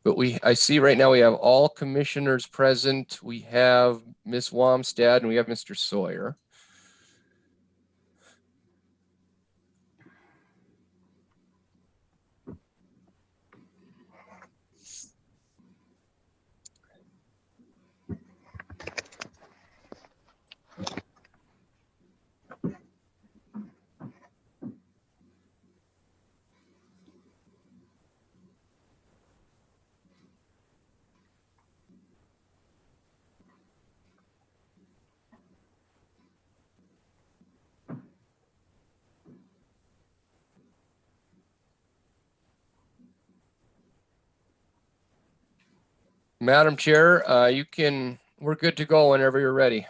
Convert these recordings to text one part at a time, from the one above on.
But I see right now we have all commissioners present. We have Ms. Wamstad and we have Mr. Sawyer. Madam Chair, we're good to go whenever you're ready.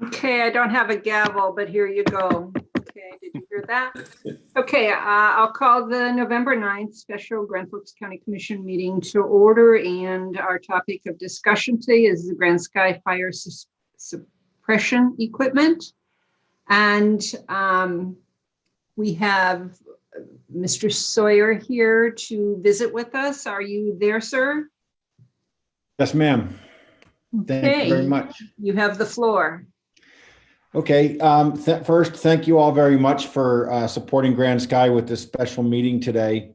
Okay, I don't have a gavel, but here you go. Okay, did you hear that? Okay, I'll call the November 9th special Grand Forks County Commission meeting to order, and our topic of discussion today is the Grand Sky Fire Suppression Equipment. And we have Mr. Sawyer here to visit with us. Are you there, sir? Yes, ma'am. Thank you very much. You have the floor. Okay. First, thank you all very much for supporting Grand Sky with this special meeting today.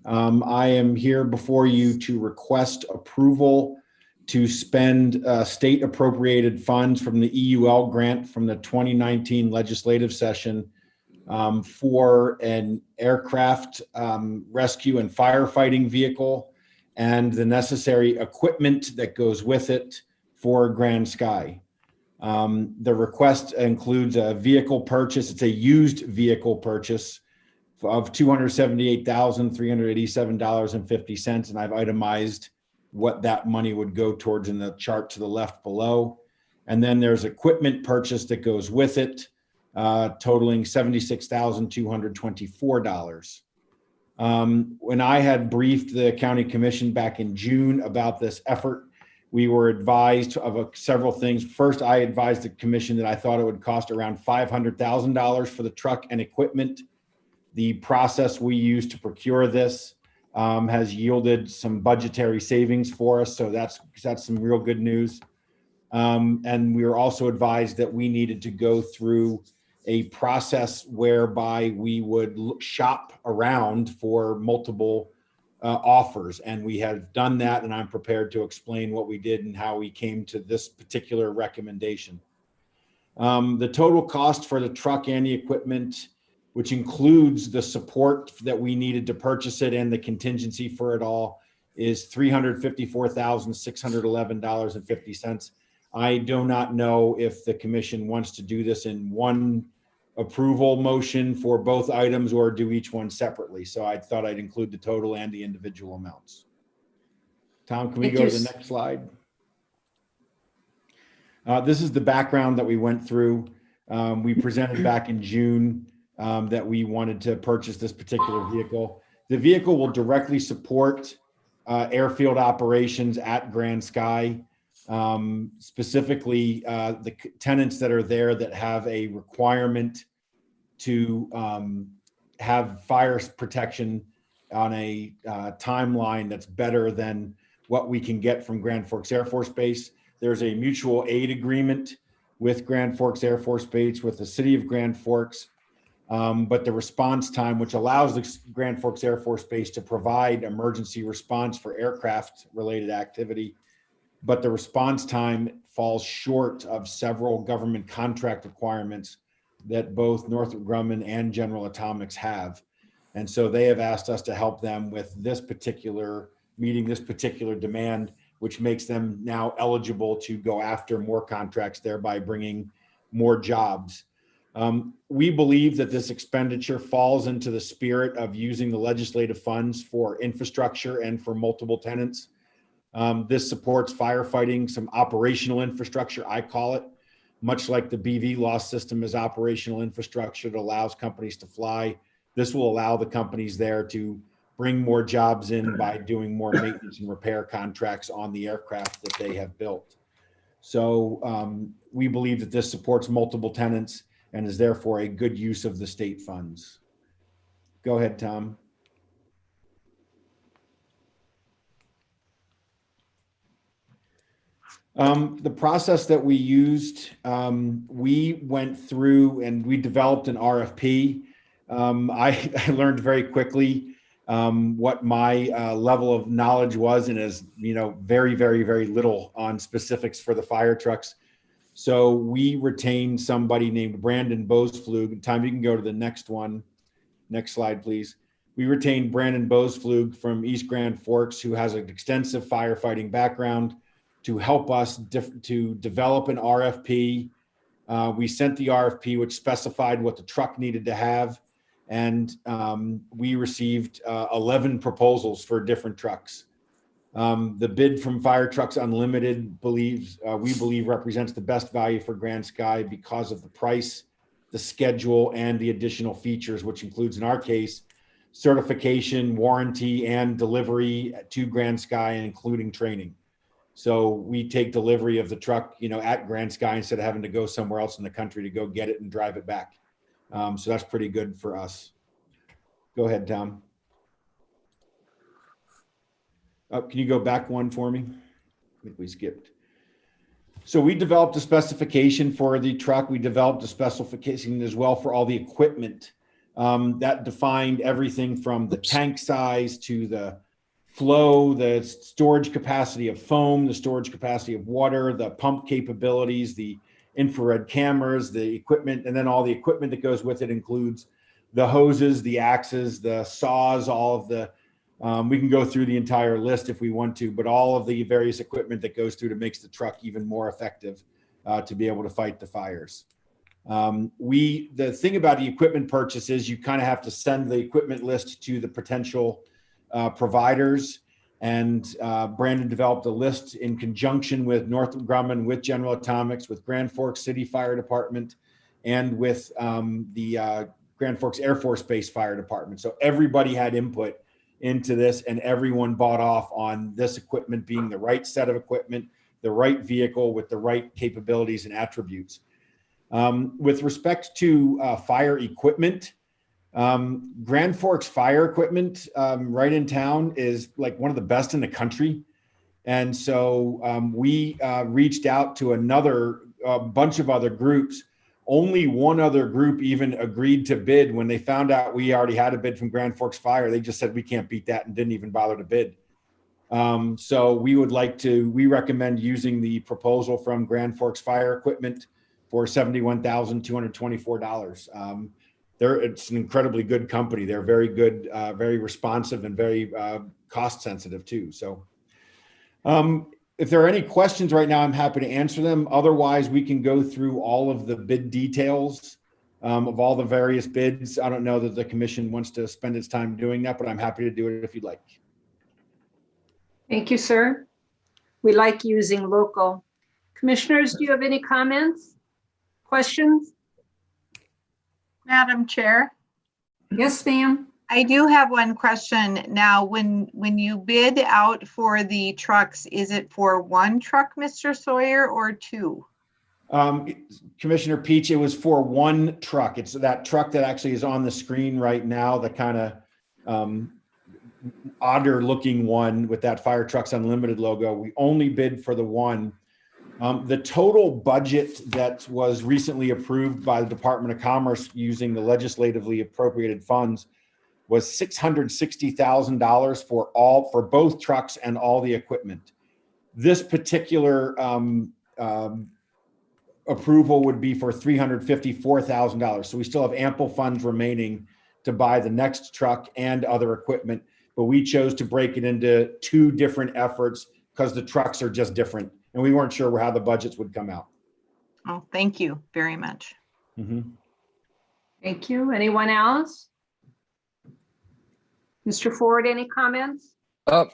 I am here before you to request approval to spend state appropriated funds from the EUL grant from the 2019 legislative session for an aircraft rescue and firefighting vehicle and the necessary equipment that goes with it for Grand Sky. The request includes a vehicle purchase. It's a used vehicle purchase of $278,387.50, and I've itemized what that money would go towards in the chart to the left below. And then there's equipment purchase that goes with it, totaling $76,224. When I had briefed the county commission back in June about this effort, we were advised of several things. First, I advised the commission that I thought it would cost around $500,000 for the truck and equipment. The process we used to procure this has yielded some budgetary savings for us, so that's some real good news. And we were also advised that we needed to go through a process whereby we would shop around for multiple offers, and we have done that, and I'm prepared to explain what we did and how we came to this particular recommendation. The total cost for the truck and the equipment, which includes the support that we needed to purchase it and the contingency for it all, is $354,611.50. I do not know if the commission wants to do this in one approval motion for both items or do each one separately. So I thought I'd include the total and the individual amounts. Tom, can we go to the next slide? This is the background that we went through. We presented back in June that we wanted to purchase this particular vehicle. The vehicle will directly support airfield operations at Grand Sky. Specifically the tenants that are there that have a requirement to have fire protection on a timeline that's better than what we can get from Grand Forks Air Force Base. There's a mutual aid agreement with Grand Forks Air Force Base, with the city of Grand Forks, but the response time, which allows the Grand Forks Air Force Base to provide emergency response for aircraft related activity, but the response time falls short of several government contract requirements that both Northrop Grumman and General Atomics have. And so they have asked us to help them with meeting this particular demand, which makes them now eligible to go after more contracts, thereby bringing more jobs. We believe that this expenditure falls into the spirit of using the legislative funds for infrastructure and for multiple tenants. This supports firefighting, some operational infrastructure, I call it, much like the BV loss system is operational infrastructure that allows companies to fly. This will allow the companies there to bring more jobs in by doing more maintenance and repair contracts on the aircraft that they have built. So we believe that this supports multiple tenants and is therefore a good use of the state funds. Go ahead, Tom. The process that we used, we went through and we developed an RFP. I learned very quickly what my level of knowledge was, and is, very, very, very little on specifics for the fire trucks. So we retained somebody named Brandon Bosflug. Tom, you can go to the next one. Next slide, please. We retained Brandon Bosflug from East Grand Forks, who has an extensive firefighting background, to help us to develop an RFP. We sent the RFP, which specified what the truck needed to have. And we received 11 proposals for different trucks. The bid from Fire Trucks Unlimited we believe represents the best value for Grand Sky because of the price, the schedule, and the additional features, which includes, in our case, certification, warranty, and delivery to Grand Sky, and including training. So we take delivery of the truck, at Grand Sky, instead of having to go somewhere else in the country to go get it and drive it back. So that's pretty good for us. Go ahead, Tom. Can you go back one for me? I think we skipped. So we developed a specification for the truck. We developed a specification as well for all the equipment that defined everything from the tank size to the flow, the storage capacity of foam, the storage capacity of water, the pump capabilities, the infrared cameras, the equipment, and then all the equipment that goes with it includes the hoses, the axes, the saws, all of the, we can go through the entire list if we want to, but all of the various equipment that goes through to makes the truck even more effective to be able to fight the fires. The thing about the equipment purchases, you kind of have to send the equipment list to the potential providers, and Brandon developed a list in conjunction with Northrop Grumman, with General Atomics, with Grand Forks City Fire Department, and with the Grand Forks Air Force Base Fire Department. So everybody had input into this, and everyone bought off on this equipment being the right set of equipment, the right vehicle with the right capabilities and attributes. With respect to fire equipment, Grand Forks fire equipment right in town is like one of the best in the country. And so we reached out to a bunch of other groups. Only one other group even agreed to bid. When they found out we already had a bid from Grand Forks Fire, they just said, we can't beat that, and didn't even bother to bid. So we recommend using the proposal from Grand Forks Fire Equipment for $71,224. It's an incredibly good company. They're very good, very responsive, and very cost sensitive too. So if there are any questions right now, I'm happy to answer them. Otherwise, we can go through all of the bid details of all the various bids. I don't know that the commission wants to spend its time doing that, but I'm happy to do it if you'd like. Thank you, sir. We like using local. Commissioners, do you have any comments, questions? Madam Chair, Yes, ma'am. I do have one question. Now, when you bid out for the trucks, is it for one truck, Mr. Sawyer, or two? Commissioner Peach, it was for one truck. It's that truck that actually is on the screen right now, the kind of odder looking one with that Fire Trucks Unlimited logo. We only bid for the one. The total budget that was recently approved by the Department of Commerce using the legislatively appropriated funds was $660,000 for both trucks and all the equipment. This particular approval would be for $354,000. So we still have ample funds remaining to buy the next truck and other equipment, but we chose to break it into two different efforts because the trucks are just different, and we weren't sure how the budgets would come out. Oh, thank you very much. Mm-hmm. Thank you. Anyone else? Mr. Ford, any comments?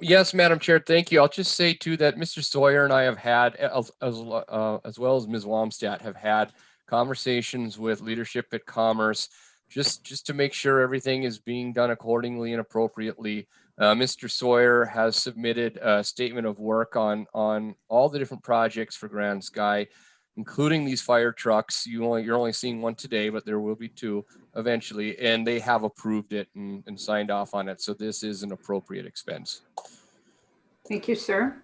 Yes, Madam Chair, thank you. I'll just say too that Mr. Sawyer and I have had, as well as Ms. Wamstadt, have had conversations with leadership at Commerce just to make sure everything is being done accordingly and appropriately. Mr. Sawyer has submitted a statement of work on all the different projects for Grand Sky, including these fire trucks. You're only seeing one today, but there will be two eventually, and they have approved it and signed off on it. So this is an appropriate expense. Thank you, sir.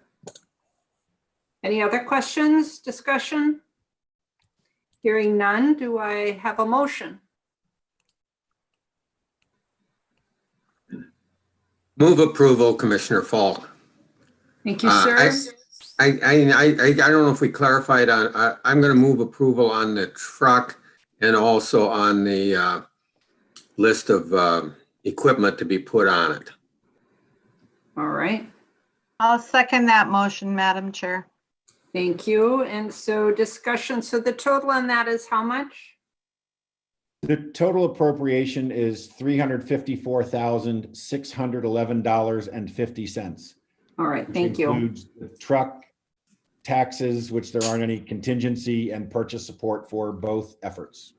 Any other questions, discussion? Hearing none, do I have a motion? Move approval, Commissioner Falk. Thank you, I sir. don't know if we clarified on, I'm going to move approval on the truck and also on the list of equipment to be put on it. All right, I'll second that motion, Madam Chair. thank you. And so discussion, so the total on that is how much? The total appropriation is $354,611.50. All right, which thank you. includes the truck taxes, which there aren't any contingency, and purchase support for both efforts.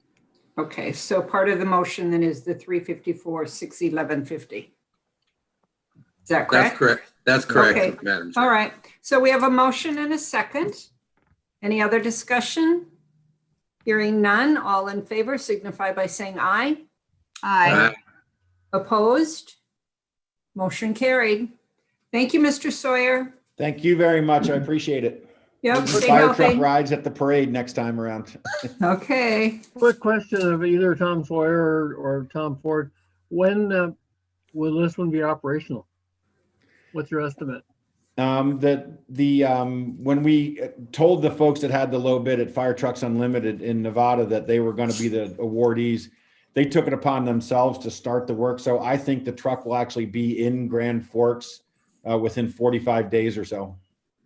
Okay, so part of the motion then is the 354,611.50. Is that correct? That's correct. That's correct, Okay. Madam Chair. All right, so we have a motion and a second. Any other discussion? Hearing none, all in favor signify by saying aye. Aye. Opposed? Motion carried. Thank you, Mr. Sawyer. Thank you very much. I appreciate it. Yep, stay Fire truck healthy. rides at the parade next time around. Okay, Quick question of either Tom Sawyer or Tom Ford. When will this one be operational? What's your estimate? When we told the folks that had the low bid at Fire Trucks Unlimited in Nevada that they were going to be the awardees, they took it upon themselves to start the work. So I think the truck will actually be in Grand Forks within 45 days or so.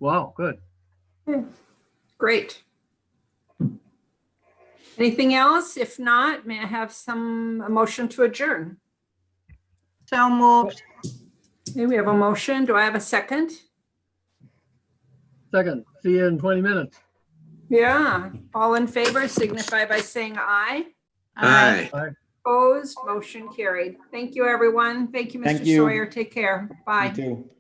Wow, good. great. Anything else? If not, may I have a motion to adjourn? So moved. Okay, we have a motion. Do I have a second? Second, see you in 20 minutes. Yeah, all in favor signify by saying aye. Aye. Opposed, motion carried. Thank you, everyone. Thank you, Thank Mr. you. Sawyer. Take care. Bye. You too.